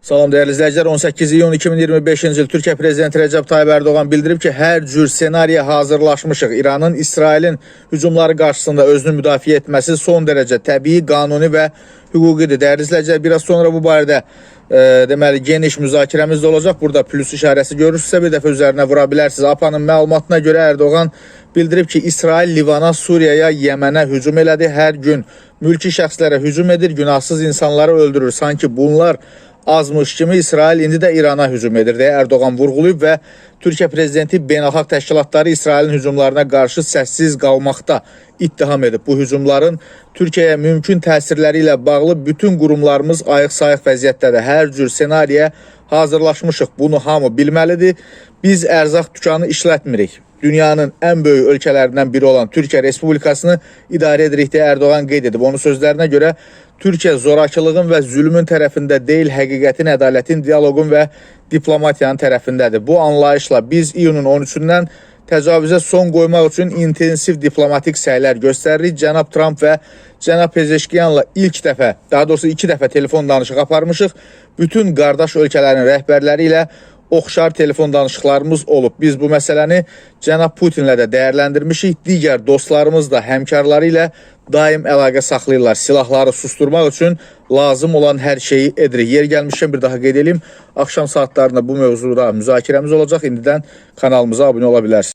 Salam değerli izləyicilər, 18 iyun 2025-ci il Türkiyə Prezidenti Rəcəb Tayyip Erdoğan bildirib ki, hər cür senariyə hazırlaşmışıq. İranın İsrailin hücumları qarşısında özünü müdafiə etməsi son dərəcə təbii, qanuni və hüquqidir. Değerli izləyicilər, biraz sonra bu barədə deməli geniş müzakirəmiz də olacaq. Burada plus işarəsi görürsünüzsə bir dəfə üzərinə vura bilərsiniz. APA'nın məlumatına görə Erdoğan bildirib ki, İsrail Livana, Suriyaya, Yəmənə hücum elədi. Hər gün mülki şəxslərə hücum edir, günahsız insanları öldürür. Sanki bunlar azmış kimi İsrail indi də İrana hücum edir deyə Erdoğan vurğulayıb və Türkiyə Prezidenti beynəlxalq təşkilatları İsrailin hücumlarına qarşı səssiz qalmaqda ittiham edib. Bu hücumların Türkiyəyə mümkün təsirləri ilə bağlı bütün qurumlarımız ayıq-sayıq vəziyyətdədir. Hər cür senariyə hazırlaşmışıq. Bunu hamı bilməlidir. Biz ərzaq dükanı işlətmirik. Dünyanın ən böyük ölkələrindən biri olan Türkiyə Respublikasını idarə edirik deyə Erdoğan qeyd edib. Onun sözlərinə görə Türkiyə zorakılığın və zülmün tərəfində deyil, həqiqətin, ədalətin, dialoqun və diplomatiyanın tərəfindədir. Bu anlayışla biz iyunun 13-dən təcavüzə son qoymaq üçün intensiv diplomatik səylər göstəririk. Cənab Trump və cənab Pezeşkiyanla ilk dəfə, daha doğrusu 2 dəfə telefon danışıq aparmışıq. Bütün qardaş ölkələrin rəhbərləri ilə oxşar telefon danışıqlarımız olub. Biz bu məsələni cənab Putinlə də dəyərləndirmişik. Digər dostlarımız da həmkarları ilə daim əlaqə saxlayırlar. Silahları susturmaq üçün lazım olan hər şeyi edirik. Yer gəlmişkən bir daha qeyd edeyim. Akşam saatlarında bu mövzuda müzakirəmiz olacaq. İndidən kanalımıza abunə ola bilərsiniz.